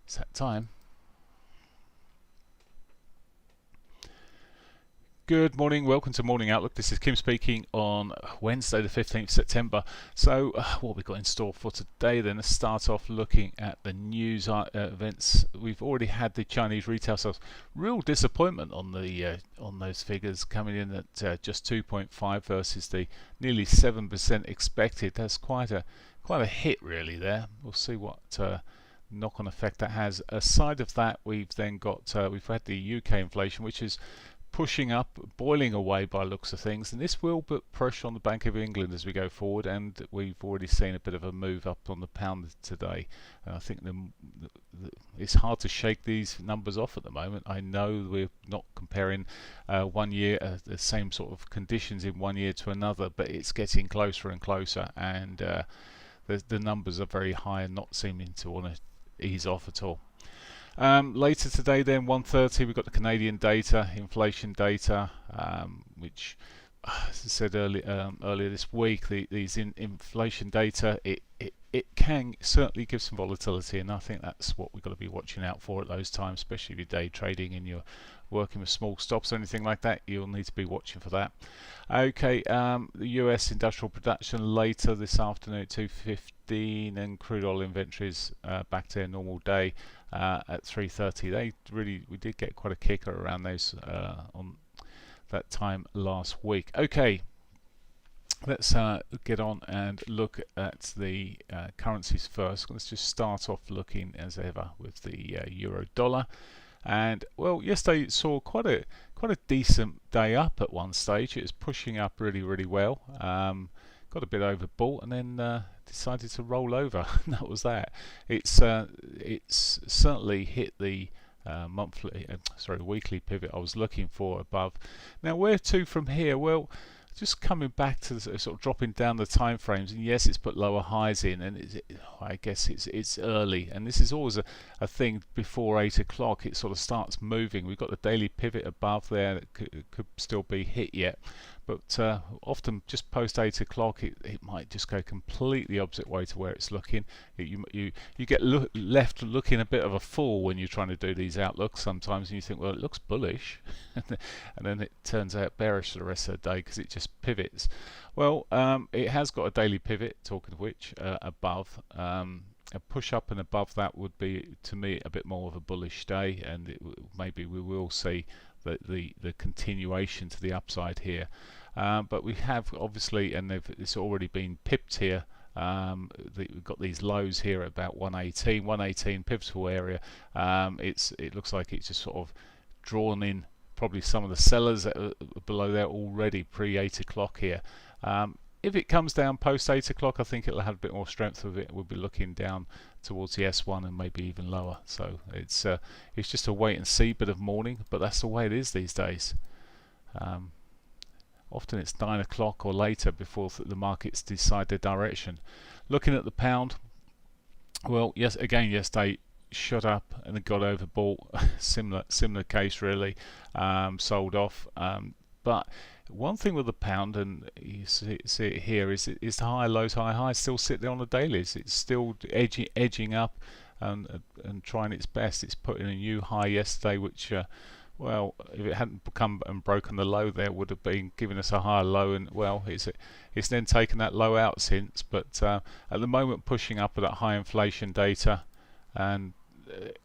It's that time. Good morning, welcome to Morning Outlook. This is Kim speaking on Wednesday the 15th September. So what we've got in store for today then, let's start off looking at the news events. We've already had the Chinese retail sales. Real disappointment on the on those figures, coming in at just 2.5 versus the nearly 7% expected. That's quite a hit really there. We'll see what knock-on effect that has. Aside of that, we've then got we've had the UK inflation, which is pushing up, boiling away by looks of things, and this will put pressure on the Bank of England as we go forward, and we've already seen a bit of a move up on the pound today. I think it's hard to shake these numbers off at the moment. I know we're not comparing 1 year, the same sort of conditions in 1 year to another, but it's getting closer and closer, and the numbers are very high and not seeming to want to ease off at all. Later today then, 1:30, we've got the Canadian data, inflation data, which, as I said earlier this week, these inflation data, it can certainly give some volatility, and I think that's what we've got to be watching out for at those times, especially if you're day trading and you're working with small stops or anything like that. You'll need to be watching for that. Okay, the US industrial production later this afternoon at 2:15, and crude oil inventories back to their normal day at 3:30. We did get quite a kicker around those on that time last week. Okay, let's get on and look at the currencies first. Let's just start off looking as ever with the euro dollar. And well, yesterday saw quite a decent day up at one stage. It was pushing up really well. Got a bit overbought and then decided to roll over. And that was that. It's certainly hit the weekly pivot I was looking for above. Now where to from here? Well, just coming back to the, sort of dropping down the time frames, and yes, it's put lower highs in, and I guess it's early, and this is always a thing before 8 o'clock. It sort of starts moving. We've got the daily pivot above there that could still be hit yet, but often just post 8 o'clock it might just go completely opposite way to where it's looking. You get left looking a bit of a fool when you're trying to do these outlooks sometimes, and you think, well, it looks bullish, and then it turns out bearish for the rest of the day because it just pivots. Well, it has got a daily pivot, talking of which, above. A push up and above that would be, to me, a bit more of a bullish day, and maybe we will see the continuation to the upside here. But we have obviously, and it's already been pipped here. We've got these lows here at about 118 pivotal area. It looks like it's just sort of drawn in probably some of the sellers that are below there already pre 8 o'clock here. If it comes down post 8 o'clock, I think it'll have a bit more strength of it. We'll be looking down towards the S1 and maybe even lower. So it's just a wait and see bit of morning, but that's the way it is these days. Often it's 9 o'clock or later before the markets decide their direction. Looking at the pound, well, yes, again yesterday shot up and it got overbought. similar case really. Sold off. But one thing with the pound, and you see it here, is the high lows, high highs still sit there on the dailies. It's still edging up and trying its best. It's put in a new high yesterday, which well, if it hadn't come and broken the low there, would have been giving us a higher low, and well, it's then taken that low out since. But at the moment, pushing up at that high inflation data, and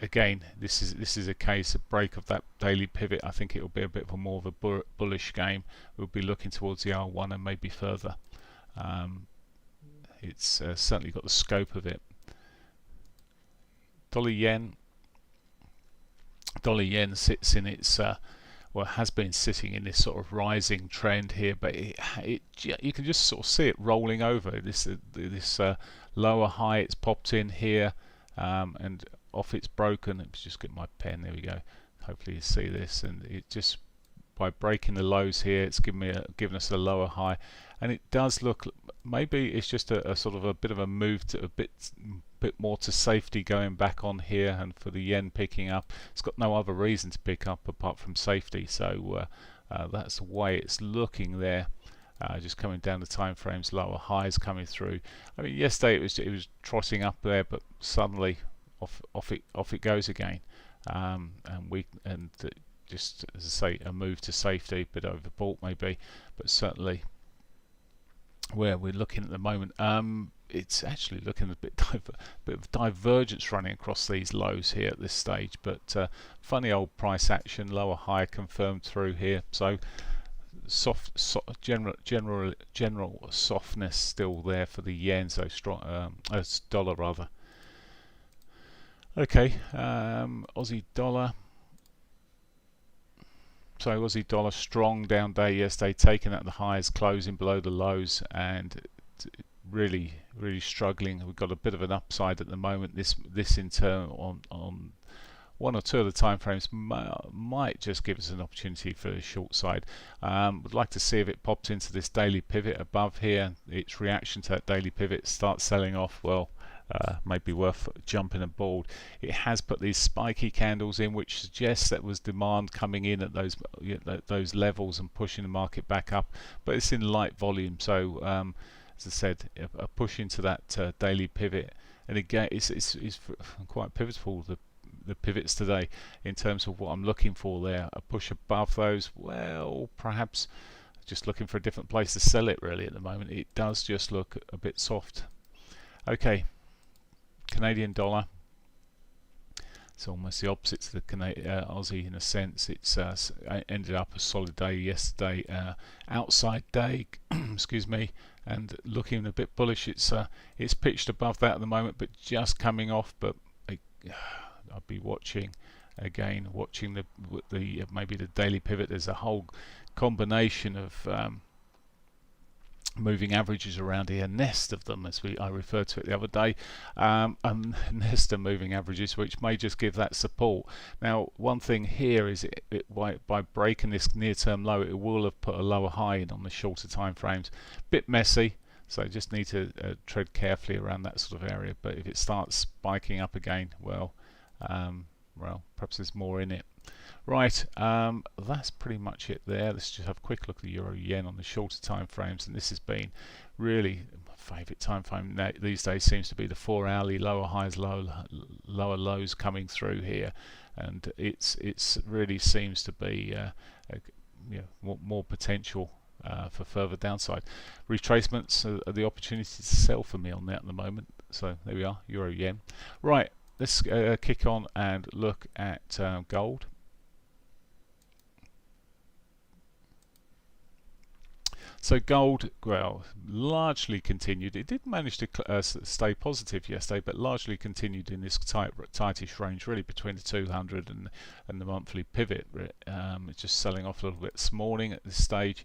again, this is a case of break of that daily pivot. I think it will be a bit more of a bullish game. We'll be looking towards the R1 and maybe further. It's certainly got the scope of it. Dolly Yen sits in its well, has been sitting in this sort of rising trend here, but you can just sort of see it rolling over this lower high. It's popped in here, and off it's broken. Let's just get my pen. There we go. Hopefully you see this, and it just, by breaking the lows here, it's given us a lower high, and it does look, maybe it's just a sort of a bit of a move to a bit more to safety going back on here, and for the yen picking up. It's got no other reason to pick up apart from safety, so that's the way it's looking there. Just coming down the time frames, lower highs coming through. I mean, yesterday it was trotting up there, but suddenly off it goes again, just as I say, a move to safety, a bit overbought maybe, but certainly where we're looking at the moment, it's actually looking a bit of divergence running across these lows here at this stage, but funny old price action, lower high confirmed through here, so general softness still there for the yen, so strong, dollar rather. Okay, Aussie dollar. So Aussie dollar strong down day yesterday, taking at the highs, closing below the lows, and really struggling. We've got a bit of an upside at the moment. This in turn on one or two of the time frames might just give us an opportunity for a short side. Would like to see if it popped into this daily pivot above here. Its reaction to that daily pivot starts selling off. Well, maybe worth jumping aboard. It has put these spiky candles in, which suggests that was demand coming in at those levels and pushing the market back up, but it's in light volume. So as I said, a push into that daily pivot, and again it's quite pivotal, the pivots today, in terms of what I'm looking for there. A push above those, well, perhaps just looking for a different place to sell it really at the moment. It does just look a bit soft. Okay, Canadian dollar. It's almost the opposite to the Aussie in a sense. It's ended up a solid day yesterday, outside day, excuse me, and looking a bit bullish. It's pitched above that at the moment, but just coming off. But I'll be watching the maybe the daily pivot. There's a whole combination of moving averages around here, nest of them, as I referred to it the other day, nest of moving averages, which may just give that support. Now, one thing here is by breaking this near-term low, it will have put a lower high in on the shorter time frames. Bit messy, so just need to tread carefully around that sort of area. But if it starts spiking up again, well, perhaps there's more in it. Right, that's pretty much it there. Let's just have a quick look at the euro yen on the shorter time frames, and this has been really my favourite time frame these days. Seems to be the 4 hourly lower highs, lower lows coming through here, and it's really seems to be more potential for further downside. Retracements are the opportunity to sell for me on that at the moment. So there we are, euro yen. Right, let's kick on and look at gold. So gold, well, largely continued. It did manage to stay positive yesterday, but largely continued in this tightish range, really between the 200 and the monthly pivot. It's just selling off a little bit this morning at this stage.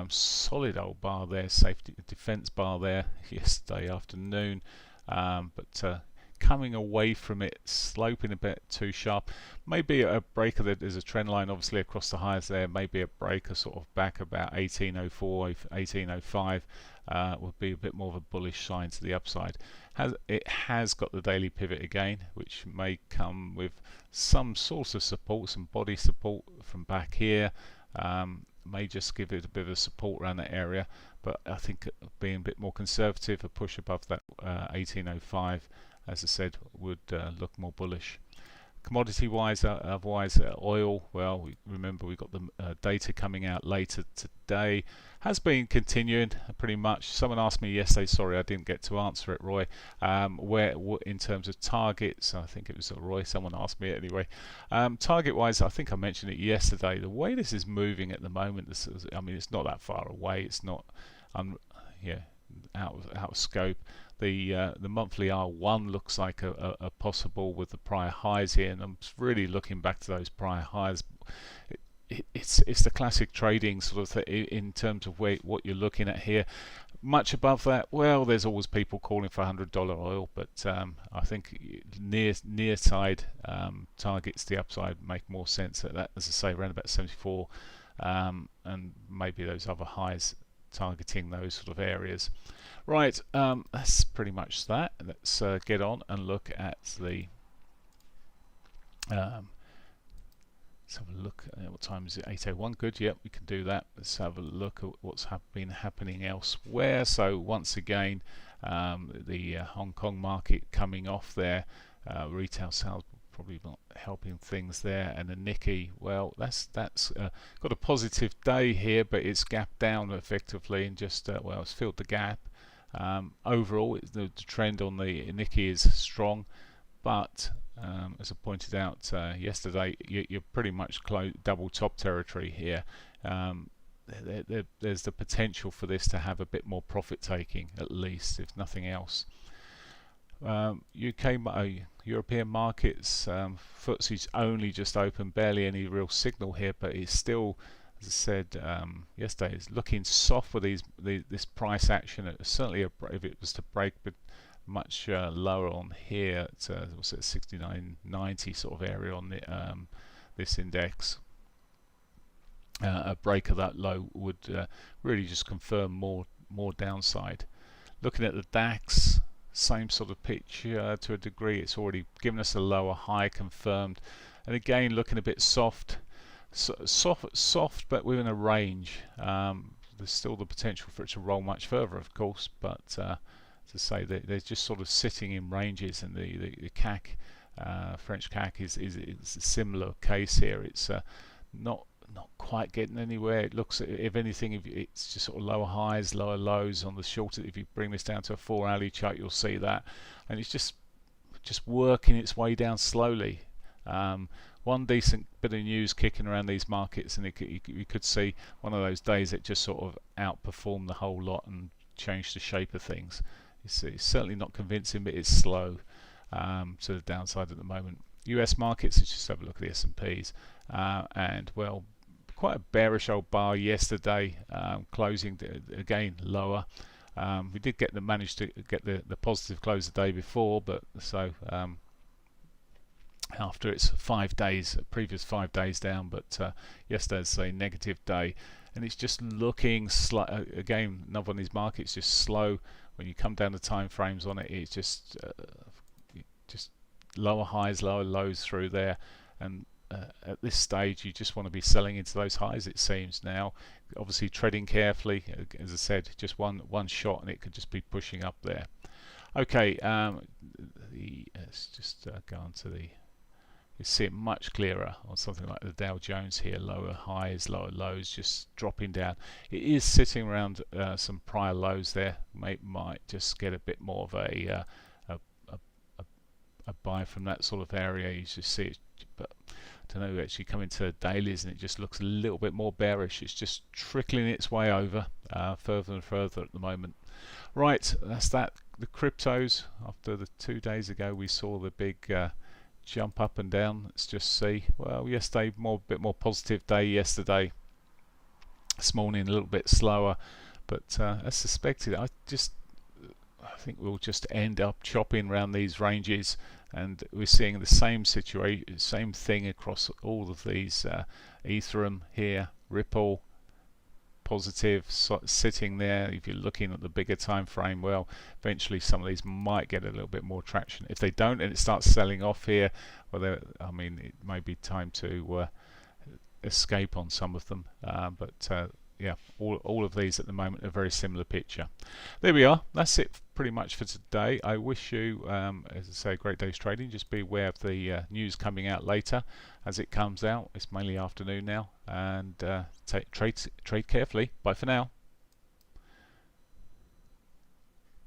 Solid old bar there, safety defense bar there yesterday afternoon, but coming away from it, sloping a bit too sharp. Maybe a breaker. There's a trend line obviously across the highs there. Maybe a breaker sort of back about 1804, 1805 would be a bit more of a bullish sign to the upside. It has got the daily pivot again, which may come with some sort of support, some body support from back here. May just give it a bit of support around that area, but I think being a bit more conservative, a push above that 1805, as I said, would look more bullish. Commodity wise, otherwise, oil, well, remember we've got the data coming out later today. Has been continuing pretty much. Someone asked me yesterday, sorry I didn't get to answer it, Roy, where in terms of targets. I think it was Roy, someone asked me anyway. Target wise, I think I mentioned it yesterday. The way this is moving at the moment, I mean, it's not that far away. It's not out of scope. The monthly R1 looks like a possible with the prior highs here, and I'm really looking back to those prior highs. It's the classic trading sort of in terms of what you're looking at here. Much above that, well, there's always people calling for $100 oil, but I think near side targets, the upside, make more sense at that, as I say, around about 74, and maybe those other highs targeting those sort of areas. Right, that's pretty much that. Let's get on and look at the let's have a look at what time is it. 8:01. Good. Yep, we can do that. Let's have a look at what's been happening elsewhere. So once again, the Hong Kong market coming off there, Retail sales probably not helping things there, and the Nikkei, well, that's got a positive day here, but it's gapped down effectively and just well, it's filled the gap. Overall, the trend on the Nikkei is strong, but as I pointed out yesterday, you're pretty much double top territory here. There's the potential for this to have a bit more profit taking, at least, if nothing else. European markets, FTSE's only just open, barely any real signal here, but it's still, as I said yesterday, it's looking soft with this price action. Certainly, if it was to break, but much lower on here at what's it, 69.90 sort of area on the this index. A break of that low would really just confirm more downside. Looking at the DAX, same sort of picture to a degree. It's already given us a lower high confirmed, and again looking a bit soft, soft, but within a range. There's still the potential for it to roll much further, of course, but to say that they're just sort of sitting in ranges, and the CAC, French CAC, is a similar case here. It's not quite getting anywhere. It looks, if anything, it's just sort of lower highs, lower lows on the shorter. If you bring this down to a 4-hourly chart, you'll see that, and it's just working its way down slowly. One decent bit of news kicking around these markets, and you could see one of those days it just sort of outperformed the whole lot and changed the shape of things. It's certainly not convincing, but it's slow to the downside at the moment. US markets, let's just have a look at the S&Ps, and well, quite a bearish old bar yesterday, closing again lower. We did manage to get the positive close the day before, but so after its 5 days, previous 5 days down, but yesterday's a negative day, and it's just looking again, another one of these markets, just slow. When you come down the time frames on it, it's just lower highs, lower lows through there, and at this stage you just want to be selling into those highs, it seems now. Obviously treading carefully, as I said, just one shot and it could just be pushing up there. Okay, let's just go on to you see it much clearer on something like the Dow Jones here. Lower highs, lower lows, just dropping down. It is sitting around some prior lows there. Might just get a bit more of a buy from that sort of area. You just see it, but I don't know, actually coming to dailies, and it just looks a little bit more bearish. It's just trickling its way over further and further at the moment. Right, that's that. The cryptos, after the 2 days ago we saw the big jump up and down. Let's just see. Well, yesterday, bit more positive day yesterday. This morning a little bit slower, but as suspected, I think we'll just end up chopping around these ranges, and we're seeing the same situation, same thing across all of these. Ethereum here, Ripple, positive, sitting there. If you're looking at the bigger time frame, well, eventually some of these might get a little bit more traction. If they don't and it starts selling off here, well, I mean, it may be time to escape on some of them, but yeah, all of these at the moment are a very similar picture. There we are. That's it pretty much for today. I wish you, as I say, a great day's trading. Just be aware of the news coming out later as it comes out. It's mainly afternoon now, and trade carefully. Bye for now.